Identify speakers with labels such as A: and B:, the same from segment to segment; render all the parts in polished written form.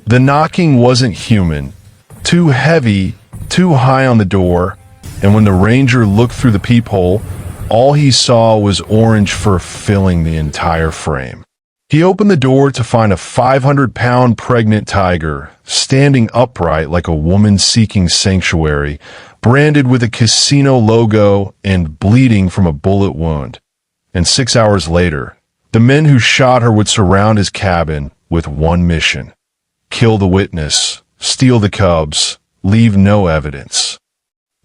A: The knocking wasn't human, too heavy, too high on the door, and when the ranger looked through the peephole, all he saw was orange fur filling the entire frame. He opened the door to find a 500-pound pregnant tiger, standing upright like a woman seeking sanctuary, branded with a casino logo and bleeding from a bullet wound. And 6 hours later, the men who shot her would surround his cabin with one mission: kill the witness, steal the cubs, leave no evidence.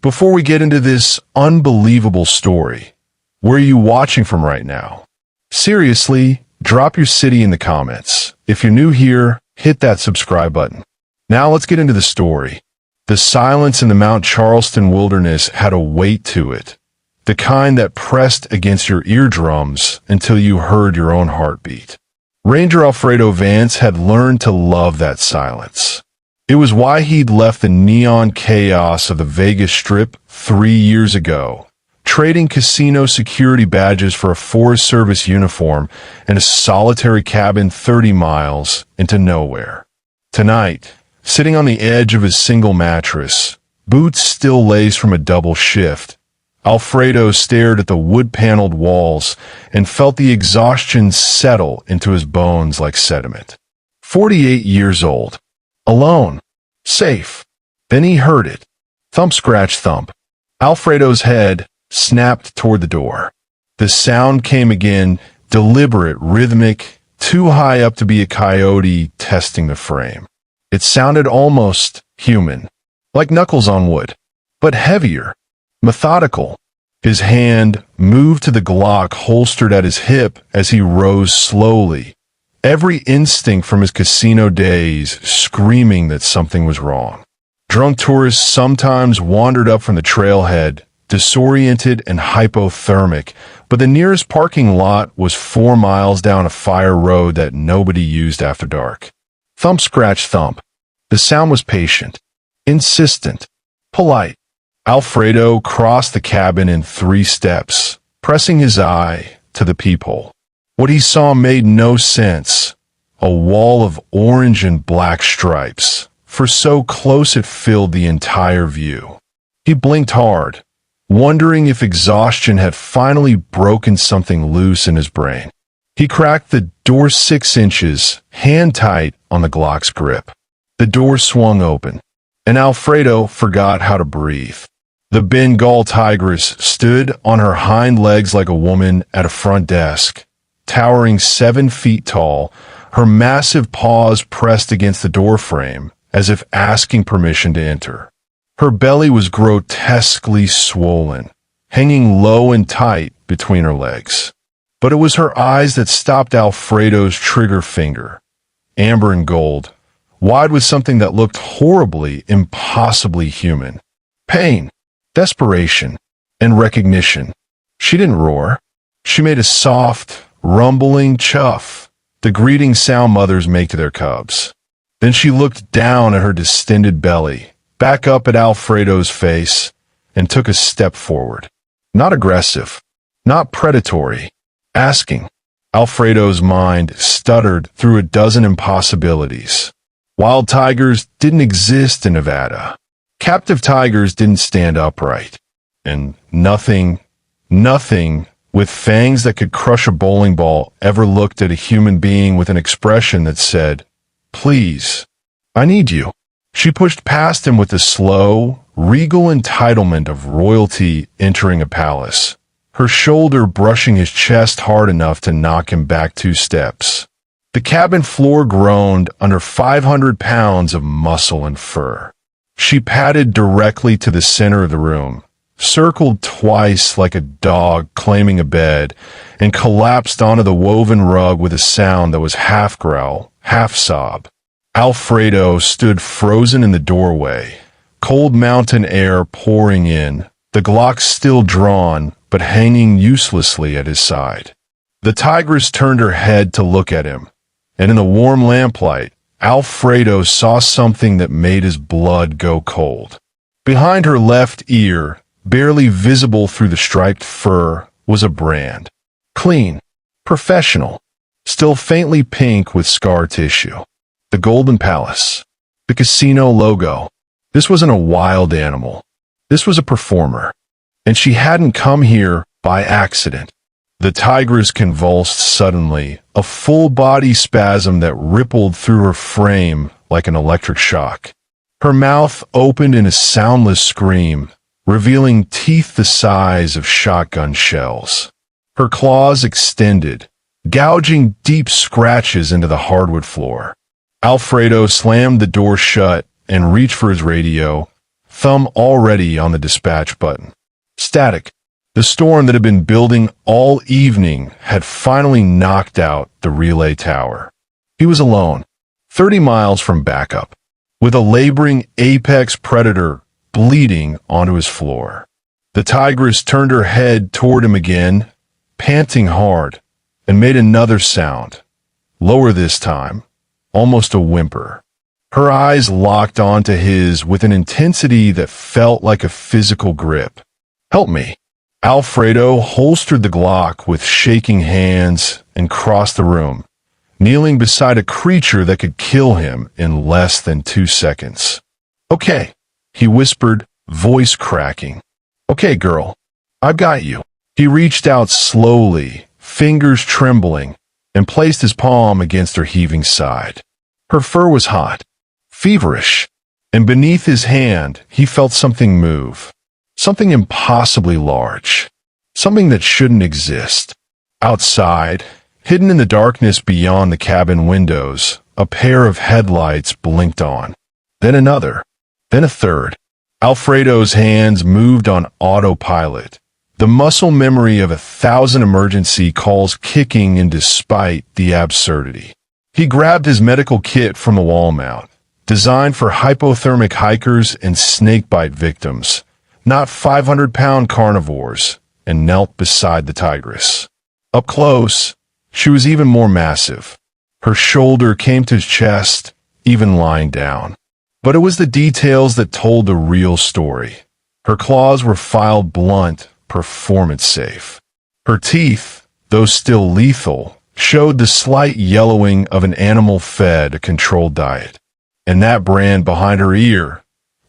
A: Before we get into this unbelievable story, where are you watching from right now? Seriously, drop your city in the comments. If you're new here, hit that subscribe button. Now let's get into the story. The silence in the Mount Charleston wilderness had a weight to it, the kind that pressed against your eardrums until you heard your own heartbeat. Ranger Alfredo Vance had learned to love that silence. It was why he'd left the neon chaos of the Vegas Strip 3 years ago, trading casino security badges for a Forest Service uniform and a solitary cabin 30 miles into nowhere. Tonight, sitting on the edge of his single mattress, boots still laced from a double shift, Alfredo stared at the wood-paneled walls and felt the exhaustion settle into his bones like sediment. 48 years old. Alone. Safe. Then he heard it. Thump, scratch, thump. Alfredo's head snapped toward the door. The sound came again, deliberate, rhythmic, too high up to be a coyote testing the frame. It sounded almost human, like knuckles on wood, but heavier, methodical. His hand moved to the Glock holstered at his hip as he rose slowly, every instinct from his casino days screaming that something was wrong. Drunk tourists sometimes wandered up from the trailhead, disoriented and hypothermic, but the nearest parking lot was 4 miles down a fire road that nobody used after dark. Thump, scratch, thump. The sound was patient, insistent, polite. Alfredo crossed the cabin in 3 steps, pressing his eye to the peephole. What he saw made no sense. A wall of orange and black stripes, for so close it filled the entire view. He blinked hard, wondering if exhaustion had finally broken something loose in his brain. He cracked the door 6 inches, hand tight on the Glock's grip. The door swung open, and Alfredo forgot how to breathe. The Bengal tigress stood on her hind legs like a woman at a front desk, towering 7 feet tall, her massive paws pressed against the doorframe, as if asking permission to enter. Her belly was grotesquely swollen, hanging low and tight between her legs. But it was her eyes that stopped Alfredo's trigger finger, amber and gold, wide with something that looked horribly, impossibly human. Pain, desperation, and recognition. She didn't roar. She made a soft, rumbling chuff, the greeting sound mothers make to their cubs. Then she looked down at her distended belly, back up at Alfredo's face, and took a step forward. Not aggressive, not predatory, asking. Alfredo's mind stuttered through a dozen impossibilities. Wild tigers didn't exist in Nevada. Captive tigers didn't stand upright. And nothing with fangs that could crush a bowling ball ever looked at a human being with an expression that said, "Please, I need you." She pushed past him with the slow, regal entitlement of royalty entering a palace, her shoulder brushing his chest hard enough to knock him back 2 steps. The cabin floor groaned under 500 pounds of muscle and fur. She padded directly to the center of the room, circled twice like a dog claiming a bed, and collapsed onto the woven rug with a sound that was half growl, half sob. Alfredo stood frozen in the doorway, cold mountain air pouring in, the Glock still drawn but hanging uselessly at his side. The tigress turned her head to look at him, and in the warm lamplight, Alfredo saw something that made his blood go cold. Behind her left ear, barely visible through the striped fur, was a brand. Clean, professional, still faintly pink with scar tissue. The Golden Palace. The casino logo. This wasn't a wild animal. This was a performer. And she hadn't come here by accident. The tigress convulsed suddenly, a full-body spasm that rippled through her frame like an electric shock. Her mouth opened in a soundless scream, revealing teeth the size of shotgun shells. Her claws extended, gouging deep scratches into the hardwood floor. Alfredo slammed the door shut and reached for his radio, thumb already on the dispatch button. Static. The storm that had been building all evening had finally knocked out the relay tower. He was alone, 30 miles from backup, with a laboring apex predator bleeding onto his floor. The tigress turned her head toward him again, panting hard, and made another sound, lower this time, almost a whimper. Her eyes locked onto his with an intensity that felt like a physical grip. "Help me." Alfredo holstered the Glock with shaking hands and crossed the room, kneeling beside a creature that could kill him in less than 2 seconds. "Okay," he whispered, voice cracking. "Okay, girl, I've got you." He reached out slowly, fingers trembling, and placed his palm against her heaving side. Her fur was hot, feverish, and beneath his hand he felt something move. Something impossibly large. Something that shouldn't exist. Outside, hidden in the darkness beyond the cabin windows, a pair of headlights blinked on. Then another. Then a third. Alfredo's hands moved on autopilot, the muscle memory of 1,000 emergency calls kicking in despite the absurdity. He grabbed his medical kit from a wall mount, designed for hypothermic hikers and snakebite victims, not 500-pound carnivores, and knelt beside the tigress. Up close, she was even more massive. Her shoulder came to his chest, even lying down. But it was the details that told the real story. Her claws were filed blunt, performance safe. Her teeth, though still lethal, showed the slight yellowing of an animal fed a controlled diet. And that brand behind her ear,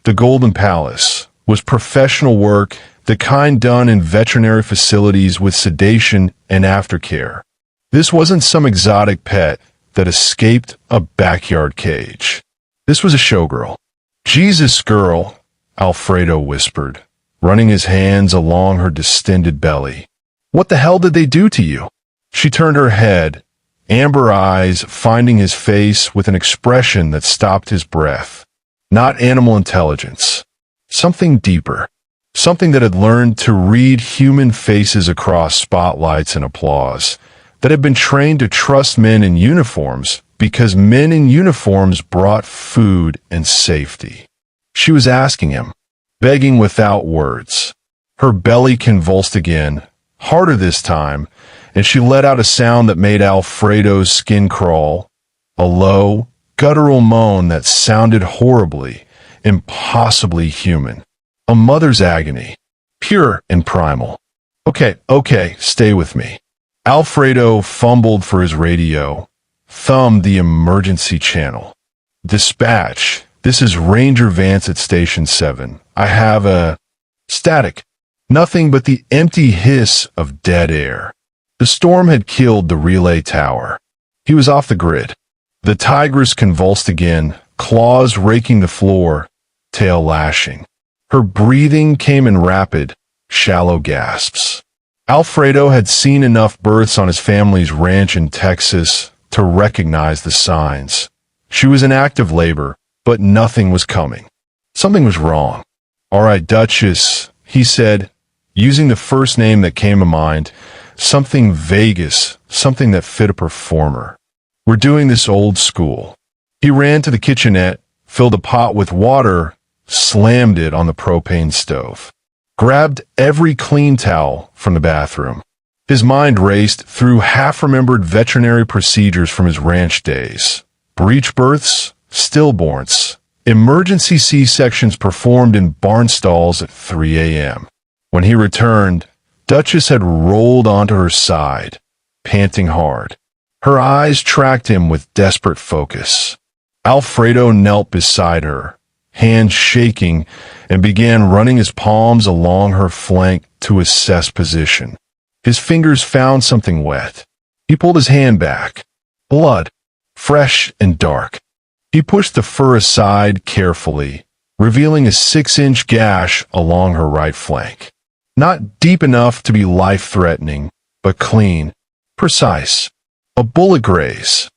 A: the Golden Palace, was professional work, the kind done in veterinary facilities with sedation and aftercare. This wasn't some exotic pet that escaped a backyard cage. This was a showgirl. "Jesus, girl," Alfredo whispered, running his hands along her distended belly. "What the hell did they do to you?" She turned her head, amber eyes finding his face with an expression that stopped his breath. Not animal intelligence. Something deeper. Something that had learned to read human faces across spotlights and applause, that had been trained to trust men in uniforms because men in uniforms brought food and safety. She was asking him, begging without words. Her belly convulsed again, harder this time, and she let out a sound that made Alfredo's skin crawl, a low, guttural moan that sounded horribly, impossibly human. A mother's agony, pure and primal. Okay, stay with me." Alfredo fumbled for his radio, thumbed the emergency channel. "Dispatch, this is Ranger Vance at Station 7. I have a..." Static. Nothing but the empty hiss of dead air. The storm had killed the relay tower. He was off the grid. The tigress convulsed again, claws raking the floor, tail lashing. Her breathing came in rapid, shallow gasps. Alfredo had seen enough births on his family's ranch in Texas to recognize the signs. She was in active labor, but nothing was coming. Something was wrong. "All right, Duchess," he said, using the first name that came to mind, something Vegas, something that fit a performer. "We're doing this old school." He ran to the kitchenette, filled a pot with water, slammed it on the propane stove, grabbed every clean towel from the bathroom. His mind raced through half-remembered veterinary procedures from his ranch days. Breech births, stillborns, emergency C-sections performed in barn stalls at 3 a.m. When he returned, Duchess had rolled onto her side, panting hard. Her eyes tracked him with desperate focus. Alfredo knelt beside her, hands shaking, and began running his palms along her flank to assess position. His fingers found something wet. He pulled his hand back. Blood, fresh and dark. He pushed the fur aside carefully, revealing a 6-inch gash along her right flank. Not deep enough to be life-threatening, but clean, precise. A bullet graze.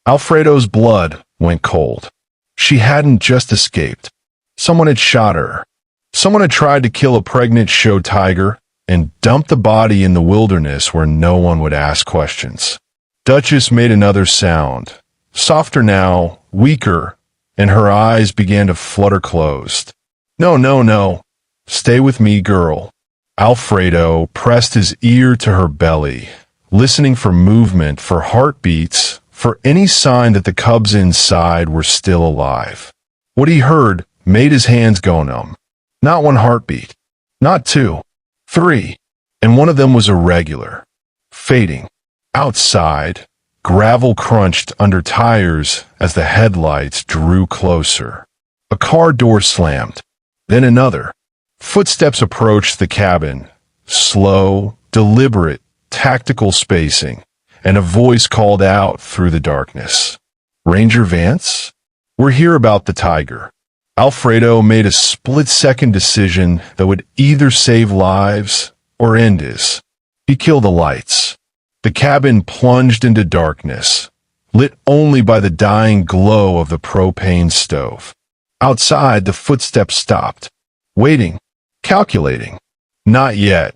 A: Alfredo's blood went cold. She hadn't just escaped. Someone had shot her. Someone had tried to kill a pregnant show tiger and dumped the body in the wilderness where no one would ask questions. Duchess made another sound, softer now, weaker, and her eyes began to flutter closed. No, no, no. Stay with me, girl. Alfredo pressed his ear to her belly, listening for movement, for heartbeats, for any sign that the cubs inside were still alive. What he heard made his hands go numb. Not one heartbeat, not two, three, and one of them was irregular, fading. Outside, gravel crunched under tires as the headlights drew closer. A car door slammed, then another. Footsteps approached the cabin, slow, deliberate, tactical spacing, and a voice called out through the darkness. Ranger Vance? We're here about the tiger. Alfredo made a split-second decision that would either save lives or end his. He killed the lights. The cabin plunged into darkness, lit only by the dying glow of the propane stove. Outside, the footsteps stopped, waiting, calculating. Not yet,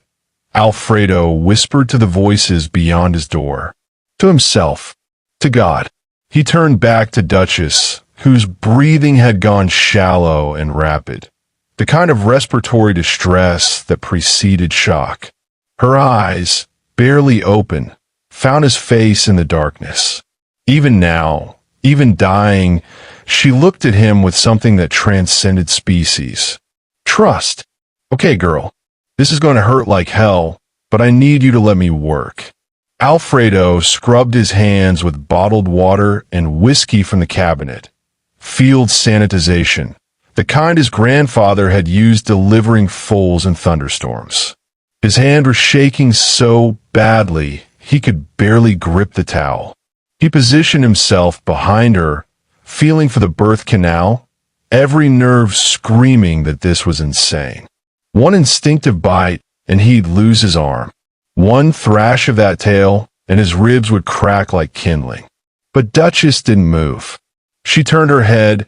A: Alfredo whispered to the voices beyond his door. To himself, to God. He turned back to Duchess, whose breathing had gone shallow and rapid, the kind of respiratory distress that preceded shock. Her eyes, barely open, found his face in the darkness. Even now, even dying, she looked at him with something that transcended species. Trust. Okay, girl, this is going to hurt like hell, but I need you to let me work. Alfredo scrubbed his hands with bottled water and whiskey from the cabinet. Field sanitization, the kind his grandfather had used delivering foals in thunderstorms. His hand was shaking so badly he could barely grip the towel. He positioned himself behind her, feeling for the birth canal, every nerve screaming that this was insane. One instinctive bite, and he'd lose his arm. One thrash of that tail, and his ribs would crack like kindling. But Duchess didn't move. She turned her head,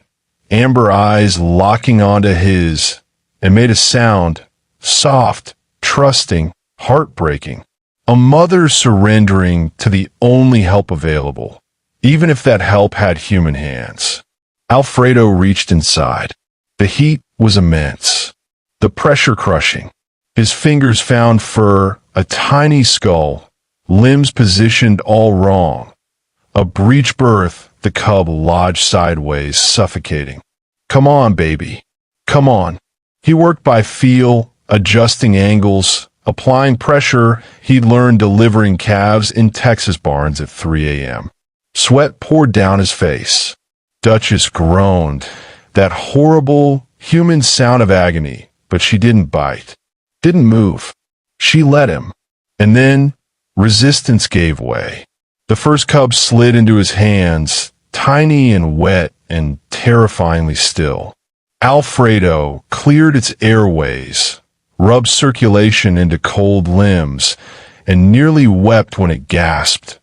A: amber eyes locking onto his, and made a sound, soft, trusting, heartbreaking. A mother surrendering to the only help available, even if that help had human hands. Alfredo reached inside. The heat was immense, the pressure crushing. His fingers found fur, a tiny skull, limbs positioned all wrong. A breech birth, the cub lodged sideways, suffocating. Come on, baby. Come on. He worked by feel, adjusting angles, applying pressure he'd learned delivering calves in Texas barns at 3 a.m. Sweat poured down his face. Duchess groaned, that horrible, human sound of agony, but she didn't bite, didn't move. She let him. And then, resistance gave way. The first cub slid into his hands, tiny and wet and terrifyingly still. Alfredo cleared its airways, rubbed circulation into cold limbs, and nearly wept when it gasped,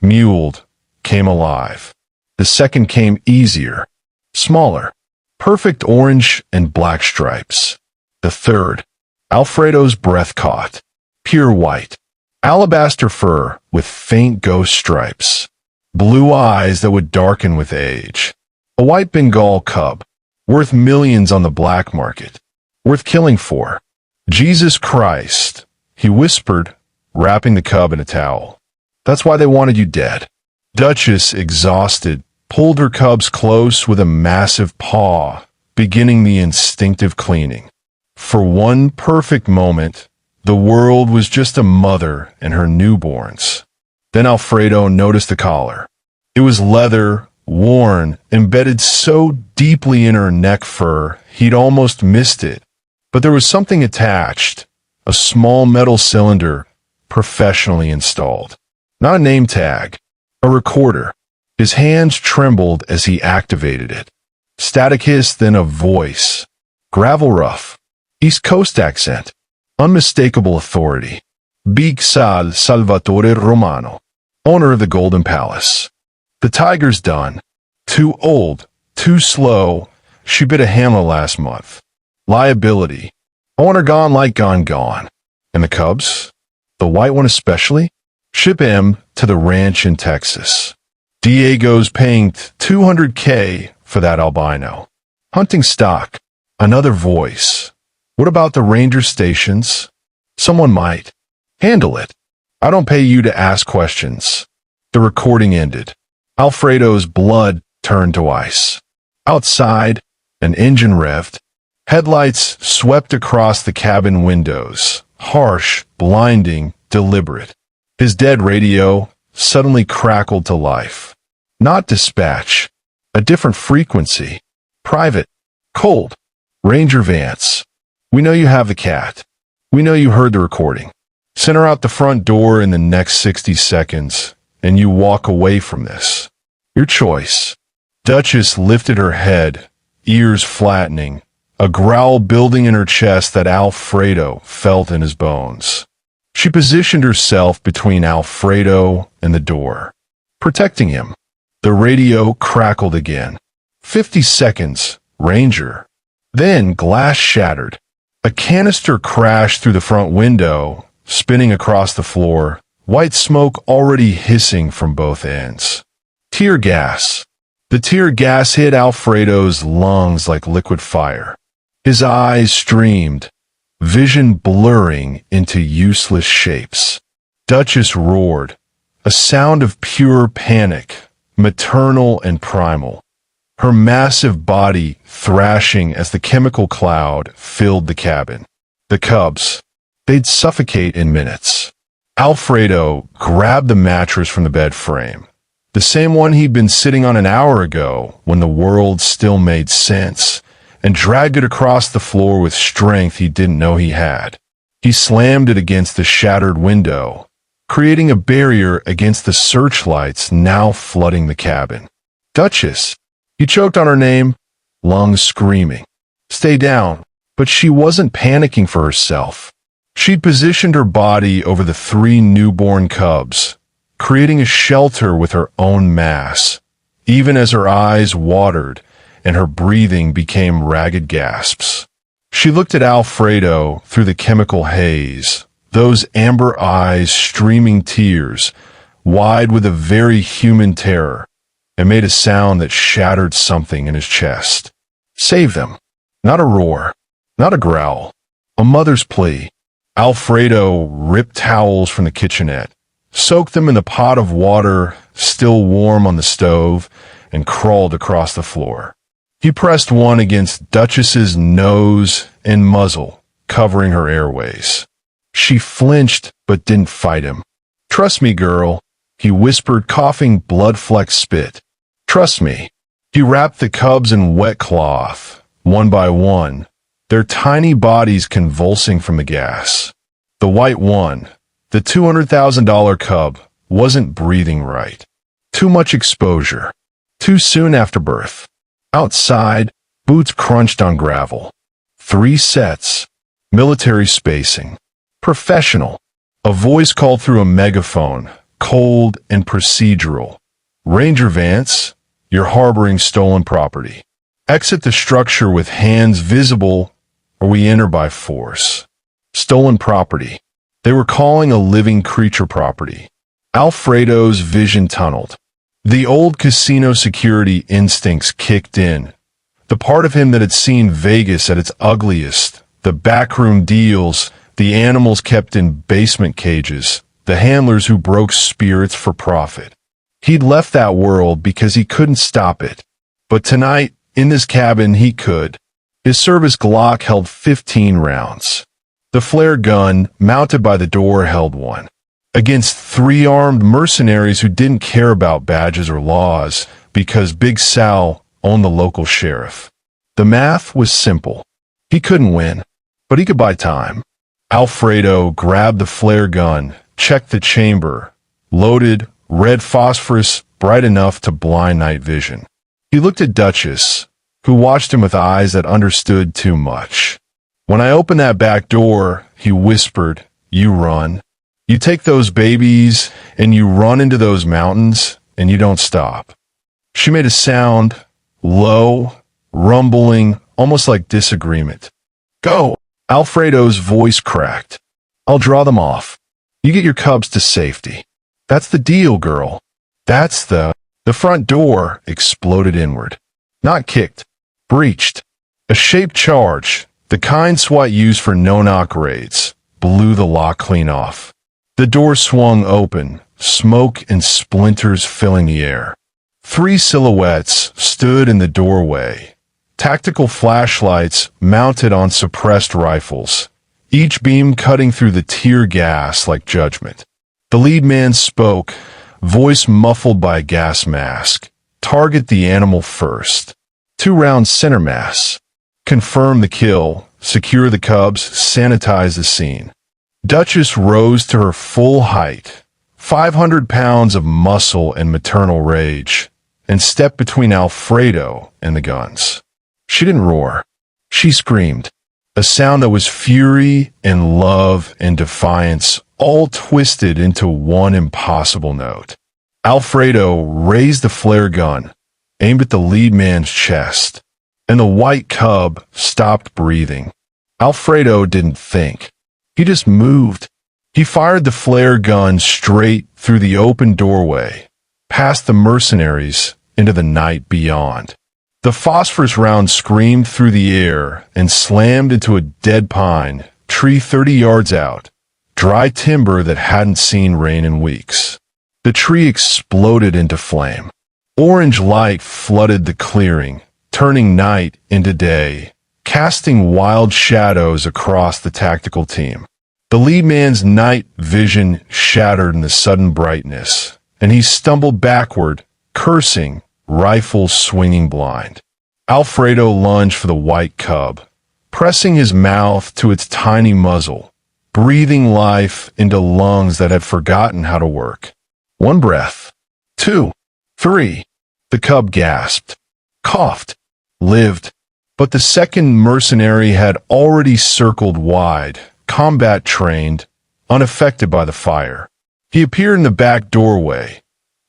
A: mewled, came alive. The second came easier, smaller, perfect orange and black stripes. The third, Alfredo's breath caught, pure white, alabaster fur with faint ghost stripes, blue eyes that would darken with age. A white Bengal cub, worth millions on the black market, worth killing for. Jesus Christ, he whispered, wrapping the cub in a towel. That's why they wanted you dead. Duchess, exhausted, pulled her cubs close with a massive paw, beginning the instinctive cleaning. For one perfect moment, the world was just a mother and her newborns. Then Alfredo noticed the collar. It was leather, worn, embedded so deeply in her neck fur he'd almost missed it. But there was something attached, a small metal cylinder, professionally installed. Not a name tag, a recorder. His hands trembled as he activated it. Static hiss, then a voice. Gravel rough. East Coast accent. Unmistakable authority. Big Sal Salvatore Romano, owner of the Golden Palace. The tiger's done. Too old, too slow. She bit a hamlet last month. Liability. I want her gone like gone. And the cubs? The white one especially? Ship him to the ranch in Texas. Diego's paying $200K for that albino. Hunting stock. Another voice. What about the ranger stations? Someone might. Handle it. I don't pay you to ask questions. The recording ended. Alfredo's blood turned to ice. Outside, an engine revved. Headlights swept across the cabin windows. Harsh, blinding, deliberate. His dead radio suddenly crackled to life. Not dispatch. A different frequency. Private. Cold. Ranger Vance. We know you have the cat. We know you heard the recording. Send her out the front door in the next 60 seconds, and you walk away from this. Your choice. Duchess lifted her head, ears flattening, a growl building in her chest that Alfredo felt in his bones. She positioned herself between Alfredo and the door, protecting him. The radio crackled again. 50 seconds, Ranger. Then glass shattered. A canister crashed through the front window, spinning across the floor, white smoke already hissing from both ends. Tear gas. The tear gas hit Alfredo's lungs like liquid fire. His eyes streamed, vision blurring into useless shapes. Duchess roared, a sound of pure panic, maternal and primal. Her massive body thrashing as the chemical cloud filled the cabin. The cubs. They'd suffocate in minutes. Alfredo grabbed the mattress from the bed frame, the same one he'd been sitting on an hour ago when the world still made sense, and dragged it across the floor with strength he didn't know he had. He slammed it against the shattered window, creating a barrier against the searchlights now flooding the cabin. Duchess. He choked on her name, lungs screaming. Stay down. But she wasn't panicking for herself. She'd positioned her body over the 3 newborn cubs, creating a shelter with her own mass, even as her eyes watered and her breathing became ragged gasps. She looked at Alfredo through the chemical haze, those amber eyes streaming tears, wide with a very human terror, and made a sound that shattered something in his chest. Save them. Not a roar, not a growl, a mother's plea. Alfredo ripped towels from the kitchenette, soaked them in the pot of water still warm on the stove, and crawled across the floor. He pressed one against Duchess's nose and muzzle, covering her airways. She flinched but didn't fight him. Trust me, girl, he whispered, coughing blood-flecked spit. Trust me. He wrapped the cubs in wet cloth, one by one, their tiny bodies convulsing from the gas. The white one, the $200,000 cub, wasn't breathing right. Too much exposure. Too soon after birth. Outside, boots crunched on gravel. 3 sets. Military spacing. Professional. A voice called through a megaphone, cold and procedural. Ranger Vance, you're harboring stolen property. Exit the structure with hands visible, or we enter by force. Stolen property. They were calling a living creature property. Alfredo's vision tunneled. The old casino security instincts kicked in. The part of him that had seen Vegas at its ugliest, the backroom deals, the animals kept in basement cages, the handlers who broke spirits for profit. He'd left that world because he couldn't stop it. But tonight, in this cabin, he could. His service Glock held 15 rounds. The flare gun, mounted by the door, held one. Against 3 armed mercenaries who didn't care about badges or laws, because Big Sal owned the local sheriff. The math was simple. He couldn't win, but he could buy time. Alfredo grabbed the flare gun, checked the chamber, loaded, red phosphorus bright enough to blind night vision. He looked at Duchess, who watched him with eyes that understood too much. When I open that back door, he whispered, you run. You take those babies and you run into those mountains and you don't stop. She made a sound, low, rumbling, almost like disagreement. Go! Alfredo's voice cracked. I'll draw them off. You get your cubs to safety. That's the deal, girl. That's the front door exploded inward. Not kicked. Breached. A shaped charge, the kind SWAT used for no-knock raids, blew the lock clean off. The door swung open, smoke and splinters filling the air. 3 silhouettes stood in the doorway. Tactical flashlights mounted on suppressed rifles, each beam cutting through the tear gas like judgment. The lead man spoke, voice muffled by a gas mask. Target the animal first. 2-round center mass. Confirm the kill, secure the cubs, sanitize the scene. Duchess rose to her full height, 500 pounds of muscle and maternal rage, and stepped between Alfredo and the guns. She didn't roar. She screamed, a sound that was fury and love and defiance all twisted into one impossible note. Alfredo raised the flare gun, aimed at the lead man's chest, and the white cub stopped breathing. Alfredo didn't think. He just moved. He fired the flare gun straight through the open doorway, past the mercenaries into the night beyond. The phosphorus round screamed through the air and slammed into a dead pine tree 30 yards out, dry timber that hadn't seen rain in weeks. The tree exploded into flame. Orange light flooded the clearing, turning night into day, casting wild shadows across the tactical team. The lead man's night vision shattered in the sudden brightness, and he stumbled backward, cursing, rifle swinging blind. Alfredo lunged for the white cub, pressing his mouth to its tiny muzzle, breathing life into lungs that had forgotten how to work. 1 breath. 2. 3. The cub gasped, coughed, lived. But the second mercenary had already circled wide, combat-trained, unaffected by the fire. He appeared in the back doorway,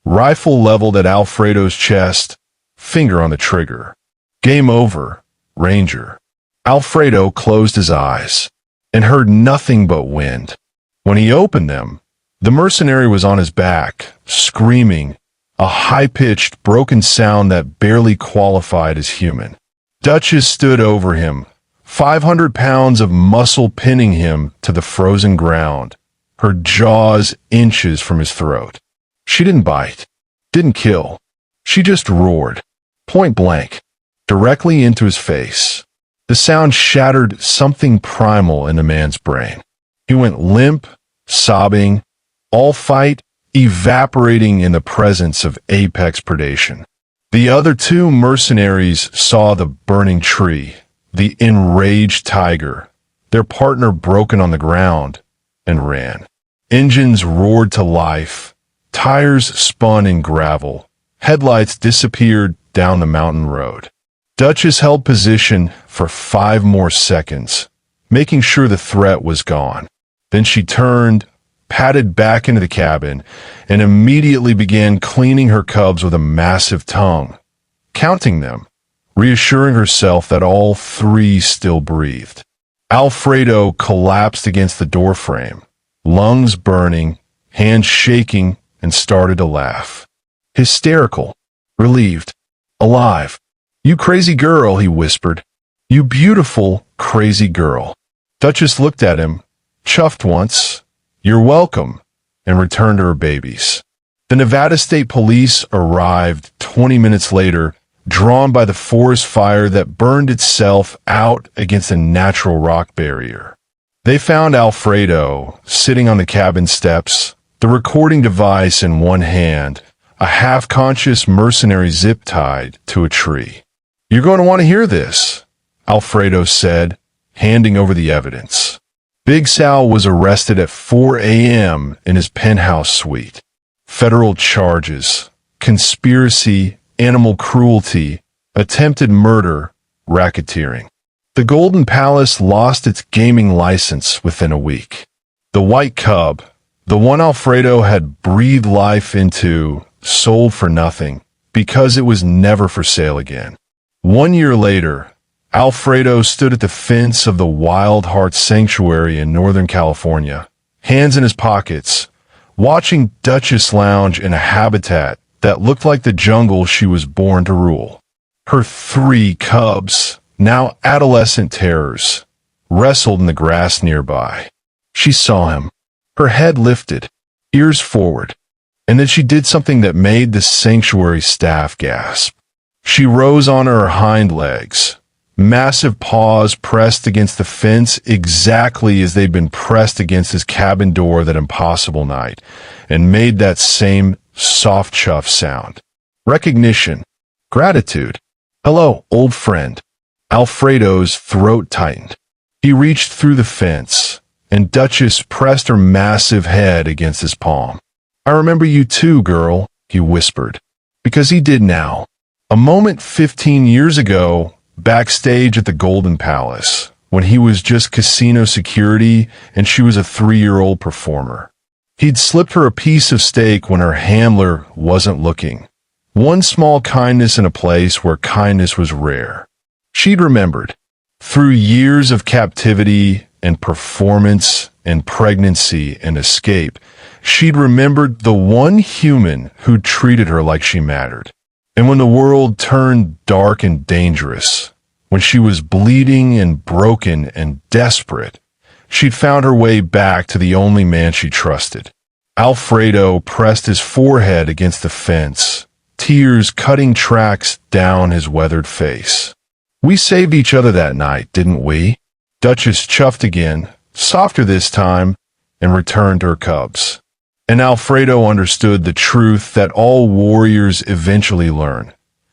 A: rifle leveled at Alfredo's chest, finger on the trigger. Game over, Ranger. Alfredo closed his eyes and heard nothing but wind. When he opened them, the mercenary was on his back, screaming, a high-pitched, broken sound that barely qualified as human. Duchess stood over him, 500 pounds of muscle pinning him to the frozen ground, her jaws inches from his throat. She didn't bite, didn't kill. She just roared, point blank, directly into his face. The sound shattered something primal in the man's brain. He went limp, sobbing, all fight evaporating in the presence of apex predation. The other 2 mercenaries saw the burning tree, the enraged tiger, their partner broken on the ground, and ran. Engines roared to life, tires spun in gravel, headlights disappeared down the mountain road. Duchess held position for 5 more seconds, making sure the threat was gone. Then she turned, padded back into the cabin, and immediately began cleaning her cubs with a massive tongue, counting them, reassuring herself that all 3 still breathed. Alfredo collapsed against the doorframe, lungs burning, hands shaking, and started to laugh. Hysterical, relieved, alive. "You crazy girl," he whispered. "You beautiful, crazy girl." Duchess looked at him, chuffed once, "You're welcome," and returned to her babies. The Nevada State Police arrived 20 minutes later, drawn by the forest fire that burned itself out against a natural rock barrier. They found Alfredo sitting on the cabin steps, the recording device in one hand, a half-conscious mercenary zip-tied to a tree. "You're going to want to hear this," Alfredo said, handing over the evidence. Big Sal was arrested at 4 a.m. in his penthouse suite. Federal charges: conspiracy, animal cruelty, attempted murder, racketeering. The Golden Palace lost its gaming license within a week. The white cub, the one Alfredo had breathed life into, sold for nothing because it was never for sale again. 1 year later, Alfredo stood at the fence of the Wild Heart Sanctuary in Northern California, hands in his pockets, watching Duchess lounge in a habitat that looked like the jungle she was born to rule. Her 3 cubs, now adolescent terrors, wrestled in the grass nearby. She saw him, her head lifted, ears forward, and then she did something that made the sanctuary staff gasp. She rose on her hind legs, massive paws pressed against the fence exactly as they'd been pressed against his cabin door that impossible night, and made that same soft chuff sound. Recognition. Gratitude. "Hello, old friend." Alfredo's throat tightened. He reached through the fence, and Duchess pressed her massive head against his palm. "I remember you too, girl," he whispered. Because he did now. A moment 15 years ago, backstage at the Golden Palace, when he was just casino security and she was a 3-year-old performer. He'd slipped her a piece of steak when her handler wasn't looking. One small kindness in a place where kindness was rare. She'd remembered. Through years of captivity and performance and pregnancy and escape, she'd remembered the one human who treated her like she mattered. And when the world turned dark and dangerous, when she was bleeding and broken and desperate, she'd found her way back to the only man she trusted. Alfredo pressed his forehead against the fence, tears cutting tracks down his weathered face. "We saved each other that night, didn't we?" Duchess chuffed again, softer this time, and returned to her cubs. And Alfredo understood the truth that all warriors eventually learn.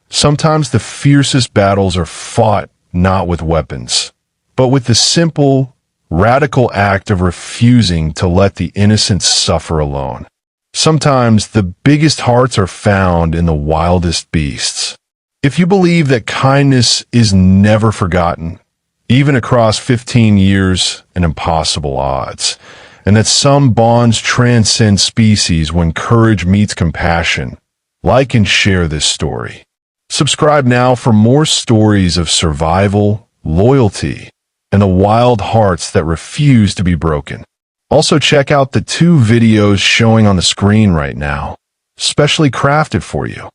A: Sometimes the fiercest battles are fought not with weapons, but with the simple, radical act of refusing to let the innocent suffer alone. Sometimes the biggest hearts are found in the wildest beasts. If you believe that kindness is never forgotten, even across 15 years and impossible odds, and that some bonds transcend species when courage meets compassion, like and share this story. Subscribe now for more stories of survival, loyalty, and the wild hearts that refuse to be broken. Also check out the 2 videos showing on the screen right now, specially crafted for you.